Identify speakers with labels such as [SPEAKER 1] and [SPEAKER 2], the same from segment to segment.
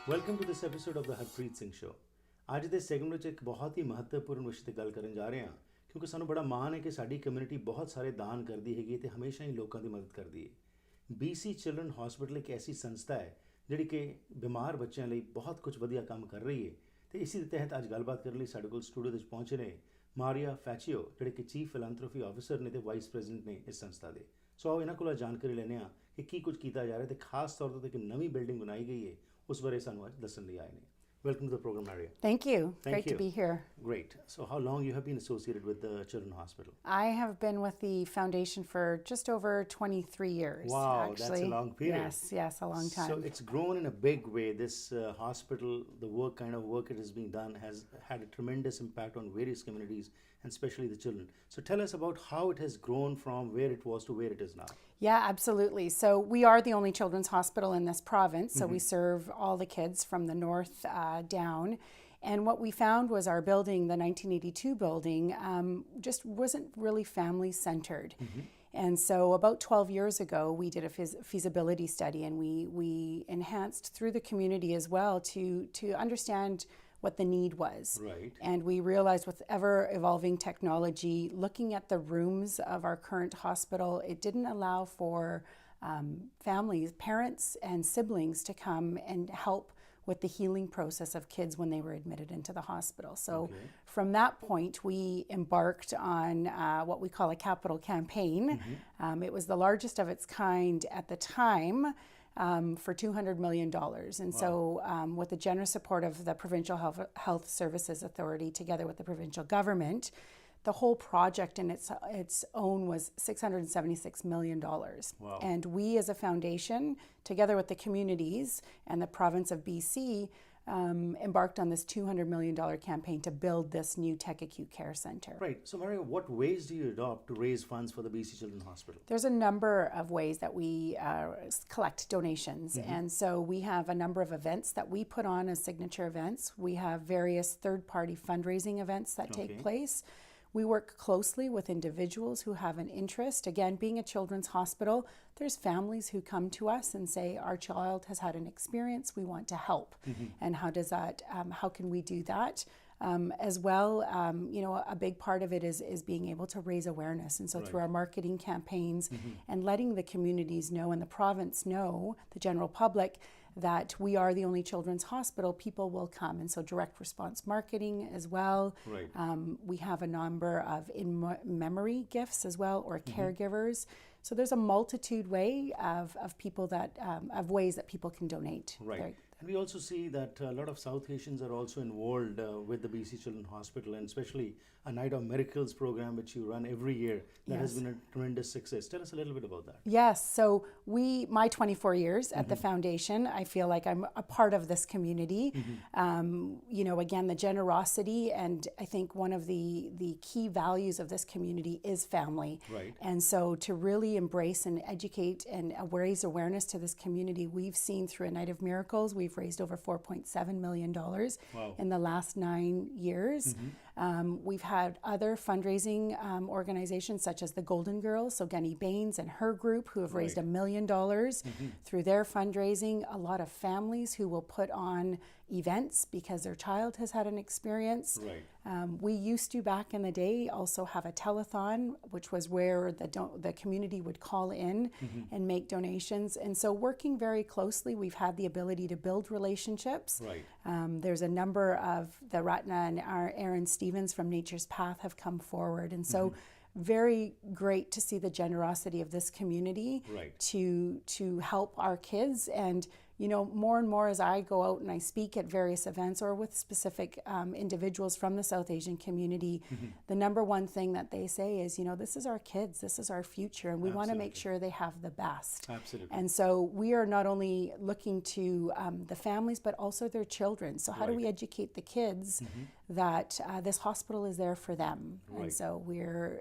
[SPEAKER 1] Welcome to this episode of the Harpreet Singh show. ਅੱਜ ਦੇ segment ਵਿੱਚ ਇੱਕ ਬਹੁਤ ਹੀ ਮਹੱਤਵਪੂਰਨ ਵਿਸ਼ੇ 'ਤੇ ਗੱਲ ਕਰਨ ਜਾ ਰਹੇ ਹਾਂ, ਕਿਉਂਕਿ ਸਾਨੂੰ ਬੜਾ ਮਾਣ ਹੈ ਕਿ ਸਾਡੀ ਕਮਿਊਨਿਟੀ ਬਹੁਤ ਸਾਰੇ ਦਾਨ ਕਰਦੀ ਹੈਗੀ ਅਤੇ ਹਮੇਸ਼ਾ ਹੀ ਲੋਕਾਂ ਦੀ ਮਦਦ ਕਰਦੀ ਹੈ। BC ਚਿਲਡਰਨ ਹਸਪੀਟਲ ਇੱਕ ਐਸੀ ਸੰਸਥਾ ਹੈ ਜਿਹੜੀ ਕਿ ਬਿਮਾਰ ਬੱਚਿਆਂ ਲਈ ਬਹੁਤ ਕੁਝ ਵਧੀਆ ਕੰਮ ਕਰ ਰਹੀ ਹੈ, ਅਤੇ ਇਸੇ ਦੇ ਤਹਿਤ ਅੱਜ ਗੱਲਬਾਤ ਕਰਨ ਲਈ ਸਾਡੇ ਕੋਲ ਸਟੂਡੀਓ ਵਿੱਚ ਪਹੁੰਚੇ ਨੇ ਮਾਰੀਆ ਫੈਚੀਓ, ਜਿਹੜੇ ਕਿ ਚੀਫ ਫਿਲਾਂਥਰੋਪੀ ਆਫਿਸਰ ਨੇ ਅਤੇ ਵਾਈਸ ਪ੍ਰੈਜ਼ੀਡੈਂਟ ਨੇ ਇਸ ਸੰਸਥਾ ਦੇ। ਸੋ ਆਓ ਇਹਨਾਂ ਕੋਲੋਂ ਜਾਣਕਾਰੀ ਲੈਂਦੇ ਹਾਂ ਕਿ ਕੀ ਕੁਝ ਕੀਤਾ ਜਾ ਰਿਹਾ ਅਤੇ ਖਾਸ ਤੌਰ 'ਤੇ ਇੱਕ ਨਵੀਂ ਬਿਲਡਿੰਗ ਬਣਾਈ ਗਈ ਹੈ, ਉਸ ਬਾਰੇ ਸਾਨੂੰ ਅੱਜ ਦੱਸਣ ਲਈ ਆਏ ਨੇ। Welcome to the program, Maria.
[SPEAKER 2] Thank you. Great to be here.
[SPEAKER 1] Great. So how long you have been associated with the Children's Hospital?
[SPEAKER 2] I have been with the foundation for just over 23 years.
[SPEAKER 1] Wow,
[SPEAKER 2] actually.
[SPEAKER 1] That's a long period.
[SPEAKER 2] Yes, a long time.
[SPEAKER 1] So it's grown in a big way. This hospital, the kind of work it is being done has had a tremendous impact on various communities and especially the children. So tell us about how it has grown from where it was to where it is now.
[SPEAKER 2] Yeah, absolutely. So we are the only children's hospital in this province. So we serve all the kids from the north down. And what we found was our building, the 1982 building, just wasn't really family centered. And so about 12 years ago, we did a feasibility study, and we enhanced through the community as well to understand what the need was.
[SPEAKER 1] Right.
[SPEAKER 2] And we realized with ever evolving technology, looking at the rooms of our current hospital, it didn't allow for families, parents and siblings to come and help with the healing process of kids when they were admitted into the hospital. So from that point, we embarked on what we call a capital campaign. It was the largest of its kind at the time. For $200 million. And so with the generous support of the Provincial Health Services Authority together with the provincial government, the whole project in its own was $676 million.
[SPEAKER 1] Wow.
[SPEAKER 2] And we as a foundation, together with the communities and the province of BC, embarked on this $200 million campaign to build this new tech acute care center.
[SPEAKER 1] Right. So Maria, what ways do you adopt to raise funds for the BC Children's Hospital?
[SPEAKER 2] There's a number of ways that we collect donations. And so we have a number of events that we put on as signature events. We have various third-party fundraising events that take place. We work closely with individuals who have an interest. Again, being a children's hospital, there's families who come to us and say, our child has had an experience, we want to help. And how can we do that? As well, a big part of it is being able to raise awareness. And so through our marketing campaigns and letting the communities know and the province know, the general public, that we are the only children's hospital, people will come. And so direct response marketing as well.
[SPEAKER 1] Right.
[SPEAKER 2] We have a number of in-memory gifts as well, or caregivers. So there's a multitude of people of ways that people can donate.
[SPEAKER 1] Right. And we also see that a lot of South Asians are also involved with the BC Children's Hospital, and especially a Night of Miracles program which you run every year that has been a tremendous success. Tell us a little bit about that.
[SPEAKER 2] Yes. So my 24 years at the foundation, I feel like I'm a part of this community. Again, the generosity, and I think one of the key values of this community is family.
[SPEAKER 1] Right.
[SPEAKER 2] And so to really embrace and educate and raise awareness to this community, we've seen through a Night of Miracles, we've raised over $4.7 million in the last 9 years. We've had other fundraising organizations such as the Golden Girls, so Gunny Baines and her group, who have raised $1 million through their fundraising. A lot of families who will put on events because their child has had an experience.
[SPEAKER 1] Right.
[SPEAKER 2] We used to, back in the day, also have a telethon, which was where the community would call in and make donations. And so working very closely, we've had the ability to build relationships.
[SPEAKER 1] Right.
[SPEAKER 2] There's a number of the Ratna and Aaron Stevens from Nature's Path have come forward. And so very great to see the generosity of this community to help our kids. And more and more as I go out and I speak at various events or with specific individuals from the South Asian community, the number one thing that they say is, this is our kids, this is our future, and we want to make sure they have the best.
[SPEAKER 1] Absolutely.
[SPEAKER 2] And so we are not only looking to the families, but also their children. So how do we educate the kids that this hospital is there for them? And so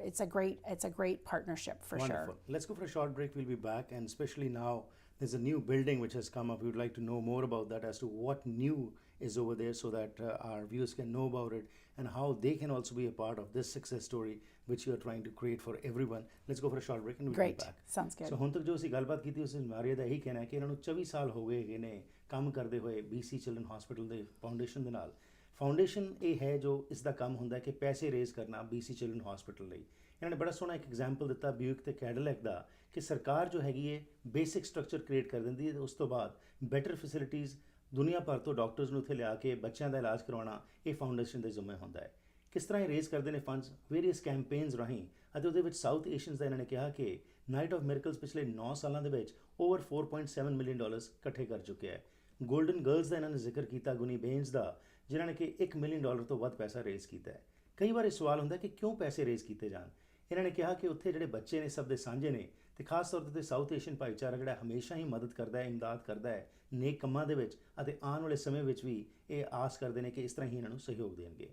[SPEAKER 2] it's a great partnership for sure.
[SPEAKER 1] Let's go for a short break. We'll be back, and especially now there's a new building which has come up. We would like to know more about that, as to what new is over there, so that our viewers can know about it and how they can also be a part of this success story which you are trying to create for everyone. Let's go for a short break and we'll
[SPEAKER 2] Great.
[SPEAKER 1] be back.
[SPEAKER 2] Sounds good.
[SPEAKER 1] So ਹੁਣ ਤੱਕ ਜੋ ਅਸੀਂ ਗੱਲਬਾਤ ਕੀਤੀ ਉਸ ਵਿੱਚ ਮਾਰੀਆ ਦਾ ਇਹੀ ਕਹਿਣਾ ਹੈ ਕਿ ਇਹਨਾਂ ਨੂੰ 24 ਸਾਲ ਹੋ ਗਏ ਹੈਗੇ ਨੇ ਕੰਮ ਕਰਦੇ ਹੋਏ BC ਚਿਲਡਰਨ ਹਸਪੀਟਲ ਦੇ ਫਾਊਂਡੇਸ਼ਨ ਦੇ ਨਾਲ। ਫਾਊਂਡੇਸ਼ਨ ਇਹ ਹੈ ਜੋ ਇਸ ਦਾ ਕੰਮ ਹੁੰਦਾ ਹੈ ਕਿ ਪੈਸੇ ਰੇਜ਼ ਕਰਨਾ BC ਚਿਲਡਰਨ ਹਸਪੀਟਲ ਲਈ। ਇਹਨਾਂ ਨੇ ਬੜਾ ਸੋਹਣਾ ਇੱਕ ਐਗਜ਼ਾਮਪਲ ਦਿੱਤਾ ਬਿਊਇਕ ਤੇ ਕੈਡਿਲੈਕ ਦਾ, ਕਿ ਸਰਕਾਰ ਜੋ ਹੈਗੀ ਹੈ ਬੇਸਿਕ ਸਟਰਕਚਰ ਕ੍ਰੀਏਟ ਕਰ ਦਿੰਦੀ ਹੈ, ਉਸ ਤੋਂ ਬਾਅਦ ਬੈਟਰ ਫੈਸਿਲਿਟੀਜ਼ ਦੁਨੀਆ ਭਰ ਤੋਂ ਡਾਕਟਰਸ ਨੂੰ ਉੱਥੇ ਲਿਆ ਕੇ ਬੱਚਿਆਂ ਦਾ ਇਲਾਜ ਕਰਵਾਉਣਾ ਇਹ ਫਾਊਂਡੇਸ਼ਨ ਦੇ ਜ਼ਿੰਮੇ ਹੁੰਦਾ ਹੈ। ਕਿਸ ਤਰ੍ਹਾਂ ਇਹ ਰੇਜ਼ ਕਰਦੇ ਨੇ ਫੰਡਸ ਵੇਰੀਅਸ ਕੈਂਪੇਨਸ ਰਾਹੀਂ, ਅਤੇ ਉਹਦੇ ਵਿੱਚ ਸਾਊਥ ਏਸ਼ੀਅਨਸ ਦਾ ਇਹਨਾਂ ਨੇ ਕਿਹਾ ਕਿ ਨਾਈਟ ਆਫ ਮਿਰਕਲਸ ਪਿਛਲੇ 9 ਸਾਲਾਂ ਦੇ ਵਿੱਚ ਓਵਰ $4.7 ਮਿਲੀਅਨ ਇਕੱਠੇ ਕਰ ਚੁੱਕਿਆ ਹੈ। ਗੋਲਡਨ ਗਰਲਸ ਦਾ ਇਹਨਾਂ ਨੇ ਜ਼ਿਕਰ ਕੀਤਾ, ਗੁਨੀ ਬੇਨਸ ਦਾ, ਜਿਨ੍ਹਾਂ ਨੇ ਕਿ $1 ਮਿਲੀਅਨ ਤੋਂ ਵੱਧ ਪੈਸਾ ਰੇਜ਼ ਕੀਤਾ ਹੈ। ਕਈ ਵਾਰ ਇਹ ਸਵਾਲ ਹੁੰਦਾ ਕਿ ਕਿਉਂ ਪੈਸੇ ਰੇਜ਼ ਕੀਤੇ ਜਾਣ। ਇਹਨਾਂ ਨੇ ਕਿਹਾ ਕਿ ਉੱਥੇ ਜਿਹੜੇ ਬੱਚੇ ਨੇ ਸਭ ਦੇ ਸਾਂਝੇ ਨੇ, ਤੇ ਖਾਸ ਤੌਰ 'ਤੇ ਸਾਊਥ ਏਸ਼ੀਅਨ ਭਾਈਚਾਰਾ ਜਿਹੜਾ ਹਮੇਸ਼ਾ ਹੀ ਮਦਦ ਕਰਦਾ ਹੈ, ਇਮਦਾਦ ਕਰਦਾ ਹੈ ਨੇਕ ਕੰਮਾਂ ਦੇ ਵਿੱਚ, ਅਤੇ ਆਉਣ ਵਾਲੇ ਸਮੇਂ ਵਿੱਚ ਵੀ ਇਹ ਆਸ ਕਰਦੇ ਨੇ ਕਿ ਇਸ ਤਰ੍ਹਾਂ ਹੀ ਇਹਨਾਂ ਨੂੰ ਸਹਿਯੋਗ ਦੇਣਗੇ।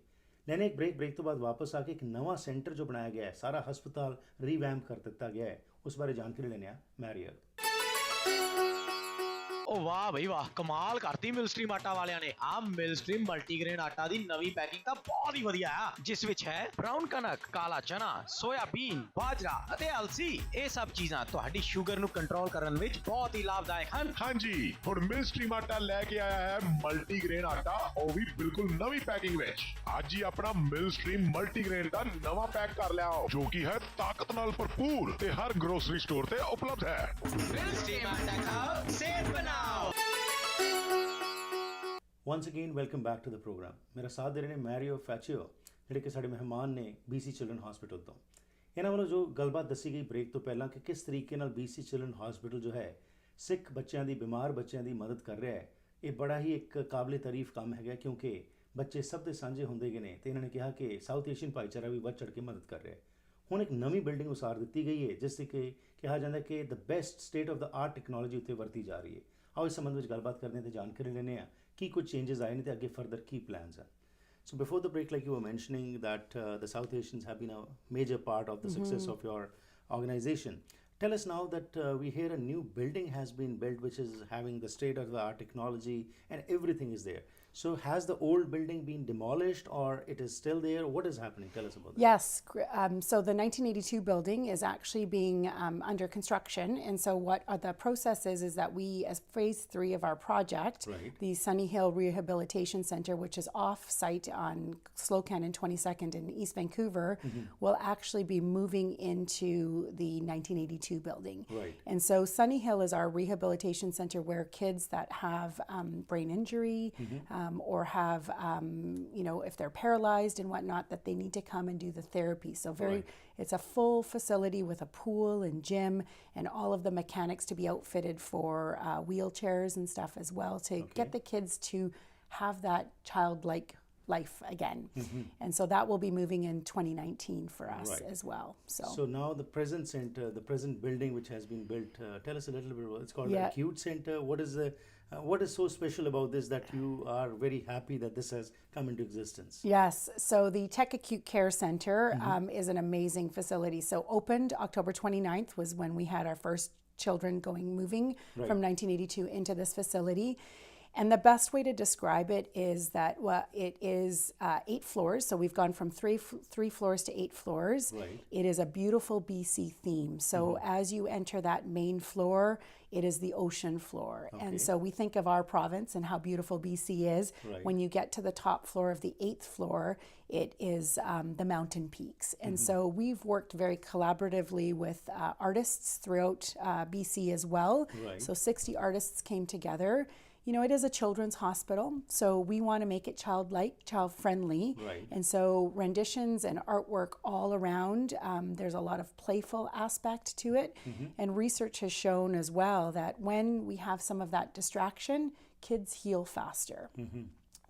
[SPEAKER 1] ਲੈਣੇ ਇੱਕ ਬ੍ਰੇਕ ਤੋਂ ਬਾਅਦ ਵਾਪਸ ਆ ਕੇ ਇੱਕ ਨਵਾਂ ਸੈਂਟਰ ਜੋ ਬਣਾਇਆ ਗਿਆ ਹੈ, ਸਾਰਾ ਹਸਪਤਾਲ ਰੀਵੈਂਪ ਕਰ ਦਿੱਤਾ ਗਿਆ ਹੈ, ਉਸ ਬਾਰੇ ਜਾਣਕਾਰੀ ਲੈਣੇ ਆ ਮੈਰੀਆ।
[SPEAKER 3] ਉਹ ਵਾਹ ਬਈ ਵਾਹ, ਕਮਾਲ ਕਰਤੀ ਮਿਲਸਟ੍ਰੀਮ ਆਟਾ ਵਾਲਿਆਂ ਨੇ। ਆ ਮਿਲਸਟ੍ਰੀਮ ਮਲਟੀਗ੍ਰੇਨ ਆਟਾ ਦੀ ਨਵੀਂ ਪੈਕਿੰਗ ਤਾਂ ਬਹੁਤ ਹੀ ਵਧੀਆ ਆ, ਜਿਸ ਵਿੱਚ ਹੈ ਬਰਾਊਨ ਕਣਕ, ਕਾਲਾ ਚਨਾ, ਸੋਇਆਬੀਨ, ਬਾਜਰਾ ਅਤੇ ਅਲਸੀ। ਇਹ ਸਭ ਚੀਜ਼ਾਂ ਤੁਹਾਡੀ ਸ਼ੂਗਰ ਨੂੰ ਕੰਟਰੋਲ ਕਰਨ ਵਿੱਚ ਬਹੁਤ ਹੀ ਲਾਭਦਾਇਕ ਹਨ।
[SPEAKER 4] ਹਾਂਜੀ, ਹੁਣ ਮਿਲਸਟ੍ਰੀਮ ਆਟਾ ਲੈ ਕੇ ਆਇਆ ਹੈ ਮਲਟੀਗ੍ਰੇਨ ਆਟਾ, ਉਹ ਵੀ ਬਿਲਕੁਲ ਨਵੀਂ ਪੈਕਿੰਗ ਵਿੱਚ। ਅੱਜ ਹੀ ਆਪਣਾ ਮਿਲਸਟ੍ਰੀਮ ਮਲਟੀਗ੍ਰੇਨ ਦਾ ਨਵਾਂ ਪੈਕ ਕਰ ਲਿਆਓ, ਜੋ ਕਿ ਹੈ ਤਾਕਤ ਨਾਲ ਭਰਪੂਰ ਤੇ ਹਰ ਗਰੋਸਰੀ ਸਟੋਰ ਤੇ ਉਪਲਬਧ ਹੈ।
[SPEAKER 3] ਮਿਲਸਟ੍ਰੀਮ ਆਟਾ ਖਾਓ, ਸਿਹਤ ਬਣਾਓ।
[SPEAKER 1] Once again, welcome back to the program. ਮੇਰਾ ਸਾਥ ਦੇ ਰਹੇ ਨੇ ਮੈਰੀਓ ਫੈਚੀਓ, ਜਿਹੜੇ ਕਿ ਸਾਡੇ ਮਹਿਮਾਨ ਨੇ BC ਚਿਲਡਰਨ ਹਸਪੀਟਲ ਤੋਂ। ਇਹਨਾਂ ਵੱਲੋਂ ਜੋ ਗੱਲਬਾਤ ਦੱਸੀ ਗਈ ਬ੍ਰੇਕ ਤੋਂ ਪਹਿਲਾਂ ਕਿ ਕਿਸ ਤਰੀਕੇ ਨਾਲ BC ਚਿਲਡਰਨ ਹਸਪੀਟਲ ਜੋ ਹੈ ਸਿੱਖ ਬੱਚਿਆਂ ਦੀ, ਬਿਮਾਰ ਬੱਚਿਆਂ ਦੀ ਮਦਦ ਕਰ ਰਿਹਾ ਹੈ, ਇਹ ਬੜਾ ਹੀ ਇੱਕ ਕਾਬਲੇ ਤਾਰੀਫ ਕੰਮ ਹੈਗਾ, ਕਿਉਂਕਿ ਬੱਚੇ ਸਭ ਦੇ ਸਾਂਝੇ ਹੁੰਦੇ ਗਏ ਨੇ। ਤੇ ਇਹਨਾਂ ਨੇ ਕਿਹਾ ਕਿ ਸਾਊਥ ਏਸ਼ੀਅਨ ਭਾਈਚਾਰਾ ਵੀ ਵੱਧ ਚੜ੍ਹ ਕੇ ਮਦਦ ਕਰ ਰਿਹਾ ਹੈ। ਹੁਣ ਇੱਕ ਨਵੀਂ ਬਿਲਡਿੰਗ ਉਸਾਰ ਦਿੱਤੀ ਗਈ ਹੈ, ਜਿਸ ਤੇ ਕਿਹਾ ਜਾਂਦਾ ਕਿ the best state of the art technology ਉੱਥੇ ਵਰਤੀ ਜਾ ਰਹੀ ਹੈ। ਆਓ ਇਸ ਸੰਬੰਧ ਵਿੱਚ ਗੱਲਬਾਤ ਕਰਦੇ ਹਾਂ ਤੇ ਜਾਣਕਾਰੀ ਲੈਂਦੇ ਹਾਂ ਕੀ ਕੁਝ ਚੇਂਜਸ ਆਏ ਨੇ ਤੇ ਅੱਗੇ ਫਰਦਰ ਕੀ ਪਲਾਨਸ ਹਨ। So before the break, like you were mentioning, that the South Asians have been a major part of the success of your organization. Tell us now that we hear a new building has been built, which is having the state-of-the-art technology and everything is there. So has the old building been demolished, or it is still there? What is happening? Tell us about that.
[SPEAKER 2] Yes. So the 1982 building is actually being under construction. And so what the process is that we, as phase 3 of our project,
[SPEAKER 1] Right.
[SPEAKER 2] the Sunny Hill Rehabilitation Center, which is off-site on Slocan and 22nd in East Vancouver, will actually be moving into the 1982 building.
[SPEAKER 1] Right.
[SPEAKER 2] And so Sunny Hill is our rehabilitation center where kids that have brain injury, or have, if they're paralyzed and whatnot, that they need to come and do the therapy. So it's a full facility with a pool and gym and all of the mechanics to be outfitted for wheelchairs and stuff as well, to get the kids to have that childlike life again. And so that will be moving in 2019 for us as well.
[SPEAKER 1] So now the present center, the present building which has been built, tell us a little bit about it. It's called the Acute Center. What is so special about this that you are very happy that this has come into existence?
[SPEAKER 2] Yes, so the Tech Acute Care Center is an amazing facility. So opened October 29th was when we had our first children moving from 1982 into this facility. And the best way to describe it is that it is 8 floors. So we've gone from three floors to 8 floors.
[SPEAKER 1] Right.
[SPEAKER 2] It is a beautiful BC theme. So as you enter that main floor, it is the ocean floor. And so we think of our province and how beautiful BC is.
[SPEAKER 1] Right.
[SPEAKER 2] When you get to the top floor of the 8th floor, it is the mountain peaks. And so we've worked very collaboratively with artists throughout BC as well.
[SPEAKER 1] Right.
[SPEAKER 2] So 60 artists came together. It is a children's hospital, so we want to make it childlike, child-friendly.
[SPEAKER 1] Right.
[SPEAKER 2] And so renditions and artwork all around. There's a lot of playful aspect to it. And research has shown as well that when we have some of that distraction, kids heal faster.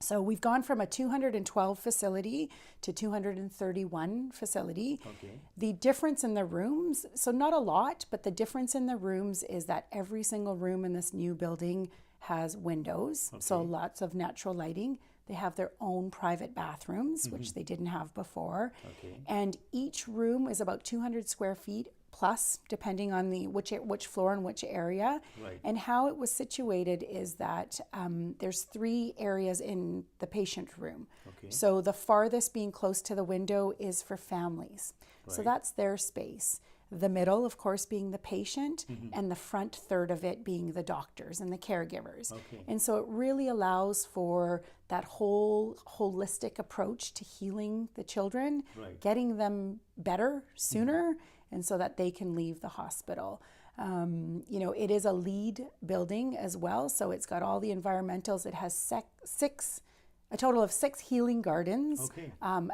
[SPEAKER 2] So we've gone from a 212 facility to 231 facility.
[SPEAKER 1] Okay.
[SPEAKER 2] The difference in the rooms, so not a lot, but the difference in the rooms is that every single room in this new building has windows, so lots of natural lighting. They have their own private bathrooms, which they didn't have before.
[SPEAKER 1] Okay.
[SPEAKER 2] And each room is about 200 square feet plus, depending on the which floor and which area.
[SPEAKER 1] Right.
[SPEAKER 2] And how it was situated is that there's 3 areas in the patient room.
[SPEAKER 1] Okay.
[SPEAKER 2] So the farthest being close to the window is for families. So
[SPEAKER 1] Right.
[SPEAKER 2] that's their space. The middle, of course, being the patient, and the front third of it being the doctors and the caregivers.
[SPEAKER 1] Okay.
[SPEAKER 2] And so it really allows for that whole holistic approach to healing the children,
[SPEAKER 1] Right.
[SPEAKER 2] getting them better sooner, and so that they can leave the hospital. You know, it is a LEED building as well, so it's got all the environmentals. It has a total of 6 healing gardens
[SPEAKER 1] Okay.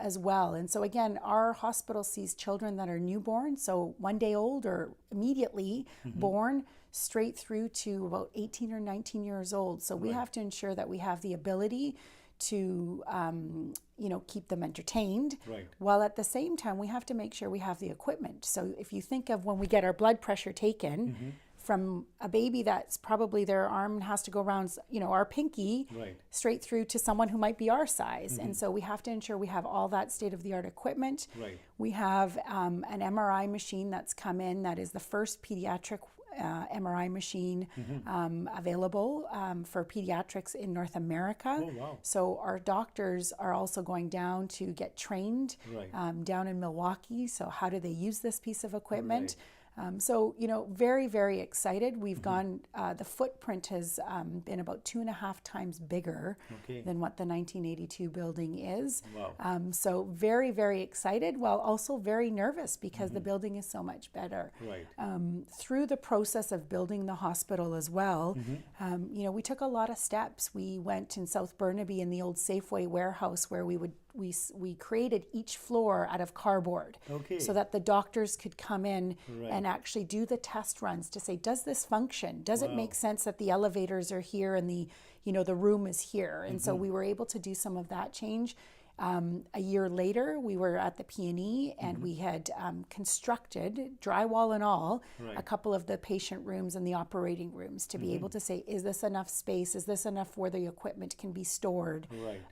[SPEAKER 2] as well. And so again, our hospital sees children that are newborn, so 1 day old or immediately born, straight through to about 18 or 19 years old. So we have to ensure that we have the ability to, you know, keep them entertained.
[SPEAKER 1] Right.
[SPEAKER 2] While at the same time, we have to make sure we have the equipment. So if you think of when we get our blood pressure taken, from a baby that's probably their arm has to go around, you know, our pinky,
[SPEAKER 1] Right.
[SPEAKER 2] straight through to someone who might be our size. And so we have to ensure we have all that state-of-the-art equipment.
[SPEAKER 1] Right.
[SPEAKER 2] We have an MRI machine that's come in that is the first pediatric MRI machine available for pediatrics in North America.
[SPEAKER 1] Oh, wow.
[SPEAKER 2] So our doctors are also going down to get trained
[SPEAKER 1] Right.
[SPEAKER 2] down in Milwaukee. So how do they use this piece of equipment? So, you know, very, very excited. We've gone, the footprint has been about 2.5 times bigger
[SPEAKER 1] Okay.
[SPEAKER 2] than what the 1982 building is.
[SPEAKER 1] Wow.
[SPEAKER 2] So very, very excited, while also very nervous because the building is so much better.
[SPEAKER 1] Right.
[SPEAKER 2] Through the process of building the hospital as well, you know, we took a lot of steps. We went in South Burnaby in the old Safeway warehouse where we created each floor out of cardboard,
[SPEAKER 1] Okay.
[SPEAKER 2] so that the doctors could come in
[SPEAKER 1] Right.
[SPEAKER 2] and actually do the test runs to say, does this function? Does it make sense that the elevators are here and the, you know, the room is here? And so we were able to do some of that change. A year later, we were at the P&E and we had constructed, drywall and all, a couple of the patient rooms and the operating rooms to be able to say, is this enough space? Is this enough where the equipment can be stored?
[SPEAKER 1] Right.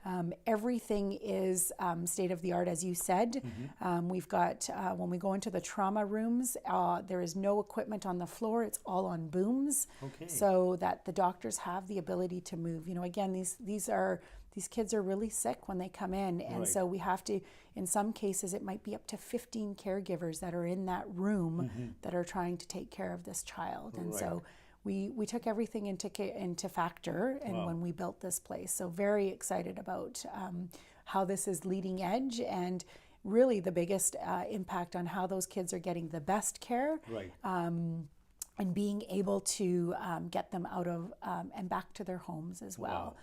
[SPEAKER 2] Everything is state of the art, as you said. We've got, when we go into the trauma rooms, there is no equipment on the floor. It's all on booms,
[SPEAKER 1] Okay.
[SPEAKER 2] so that the doctors have the ability to move. You know, again, these kids are really sick when they come in, and
[SPEAKER 1] Right.
[SPEAKER 2] so we have to, in some cases, it might be up to 15 caregivers that are in that room that are trying to take care of this child. And so we took everything into factor and when we built this place. So very excited about how this is leading edge and really the biggest impact on how those kids are getting the best care.
[SPEAKER 1] Right.
[SPEAKER 2] And being able to get them out of and back to their homes as well.
[SPEAKER 1] Wow.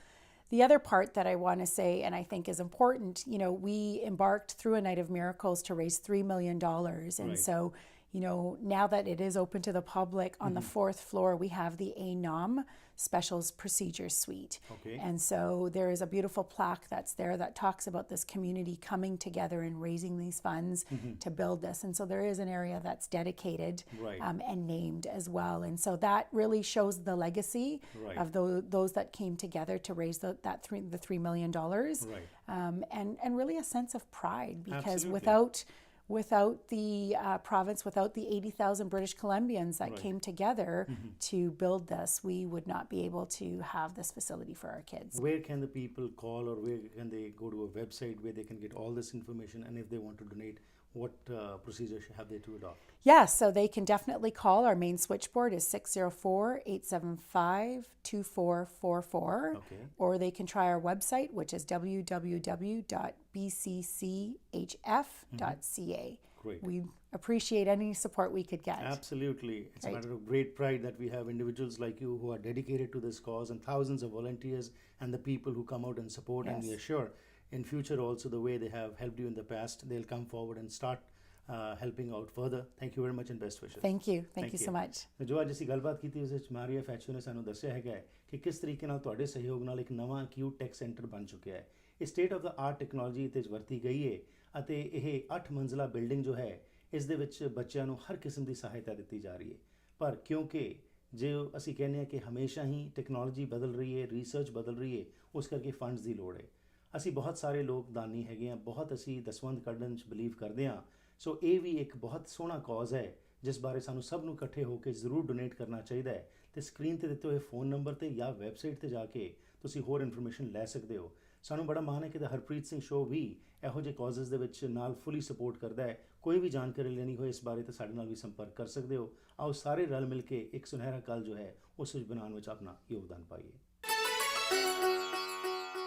[SPEAKER 2] The other part that I want to say, and I think is important, you know, we embarked through a Night of Miracles to raise $3 million. And
[SPEAKER 1] Right.
[SPEAKER 2] so, you know, now that it is open to the public, on the 4th floor, we have the ANOM Specials Procedure Suite.
[SPEAKER 1] Okay.
[SPEAKER 2] And so there is a beautiful plaque that's there that talks about this community coming together and raising these funds to build this. And so there is an area that's dedicated
[SPEAKER 1] Right.
[SPEAKER 2] and named as well. And so that really shows the legacy
[SPEAKER 1] Right.
[SPEAKER 2] of those that came together to raise the $3 million.
[SPEAKER 1] Right.
[SPEAKER 2] And really a sense of pride, because
[SPEAKER 1] Absolutely.
[SPEAKER 2] without the province, without the 80,000 British Columbians that came together to build this, we would not be able to have this facility for our kids.
[SPEAKER 1] Where can the people call, or where can they go to a website where they can get all this information? And if they want to donate, what procedures have they to adopt?
[SPEAKER 2] Yeah, so they can definitely call. Our main switchboard is 604-875-2444.
[SPEAKER 1] Okay.
[SPEAKER 2] Or they can try our website, which is www.bcchf.ca.
[SPEAKER 1] Great.
[SPEAKER 2] We appreciate any support we could get.
[SPEAKER 1] Absolutely. It's a
[SPEAKER 2] Right.
[SPEAKER 1] matter of great pride that we have individuals like you who are dedicated to this cause, and thousands of volunteers and the people who come out and support. And we are sure in future also, the way they have helped you in the past, they'll come forward and start helping out further. Thank you very much and best wishes.
[SPEAKER 2] Thank you. Thank you so much.
[SPEAKER 1] ਜੋ ਅੱਜ ਅਸੀਂ ਗੱਲਬਾਤ ਕੀਤੀ ਉਸ ਵਿੱਚ ਮਾਰੀਆ ਫੈਚੋ ਨੇ ਸਾਨੂੰ ਦੱਸਿਆ ਹੈਗਾ ਹੈ ਕਿ ਕਿਸ ਤਰੀਕੇ ਨਾਲ ਤੁਹਾਡੇ ਸਹਿਯੋਗ ਨਾਲ ਇੱਕ ਨਵਾਂ ਅਕਿਊਟ ਟੈਕ ਸੈਂਟਰ ਬਣ ਚੁੱਕਿਆ ਹੈ। ਇਹ state of the art technology ਤੇ ਵਰਤੀ ਗਈ ਹੈ ਅਤੇ ਇਹ 8 ਮੰਜ਼ਲਾ ਬਿਲਡਿੰਗ ਜੋ ਹੈ ਇਸ ਦੇ ਵਿੱਚ ਬੱਚਿਆਂ ਨੂੰ ਹਰ ਕਿਸਮ ਦੀ ਸਹਾਇਤਾ ਦਿੱਤੀ ਜਾ ਰਹੀ ਹੈ। ਪਰ ਕਿਉਂਕਿ ਜੇ ਅਸੀਂ ਕਹਿੰਦੇ ਹਾਂ ਕਿ ਹਮੇਸ਼ਾ ਹੀ ਟੈਕਨੋਲੋਜੀ ਬਦਲ ਰਹੀ ਹੈ, ਰਿਸਰਚ ਬਦਲ ਰਹੀ ਹੈ, ਉਸ ਕਰਕੇ ਫੰਡਸ ਦੀ ਲੋੜ ਹੈ। ਅਸੀਂ ਬਹੁਤ ਸਾਰੇ ਲੋਕ ਦਾਨੀ ਹੈਗੇ ਹਾਂ, ਬਹੁਤ ਅਸੀਂ ਦਸਵੰਧ ਕੱਢਣ 'ਚ ਬਿਲੀਵ ਕਰਦੇ ਹਾਂ। ਸੋ ਇਹ ਵੀ ਇੱਕ ਬਹੁਤ ਸੋਹਣਾ ਕਾਜ਼ ਹੈ ਜਿਸ ਬਾਰੇ ਸਾਨੂੰ ਸਭ ਨੂੰ ਇਕੱਠੇ ਹੋ ਕੇ ਜ਼ਰੂਰ ਡੋਨੇਟ ਕਰਨਾ ਚਾਹੀਦਾ ਹੈ। ਤੇ ਸਕਰੀਨ ਤੇ ਦਿੱਤੇ ਹੋਏ ਫੋਨ ਨੰਬਰ ਤੇ ਜਾਂ ਵੈਬਸਾਈਟ ਤੇ ਜਾ ਕੇ ਤੁਸੀਂ ਹੋਰ ਇਨਫੋਰਮੇਸ਼ਨ ਲੈ ਸਕਦੇ ਹੋ। ਸਾਨੂੰ ਬੜਾ ਮਾਣ ਹੈ ਕਿ ਦ ਹਰਪ੍ਰੀਤ ਸਿੰਘ ਸ਼ੋਅ ਵੀ ਇਹੋ ਜਿਹੇ ਕਾਜ਼ਸ ਦੇ ਵਿੱਚ ਨਾਲ ਫੁੱਲੀ ਸਪੋਰਟ ਕਰਦਾ ਹੈ। ਕੋਈ ਵੀ ਜਾਣਕਾਰੀ ਲੈਣੀ ਹੋਏ ਇਸ ਬਾਰੇ ਤਾਂ ਸਾਡੇ ਨਾਲ ਵੀ ਸੰਪਰਕ ਕਰ ਸਕਦੇ ਹੋ। ਆਓ ਸਾਰੇ ਰਲ ਮਿਲ ਕੇ ਇੱਕ ਸੁਨਹਿਰਾ ਕੱਲ੍ਹ ਜੋ ਹੈ ਉਸ ਵਿੱਚ ਬਣਾਉਣ ਵਿੱਚ ਆਪਣਾ ਯੋਗਦਾਨ ਪਾਈਏ।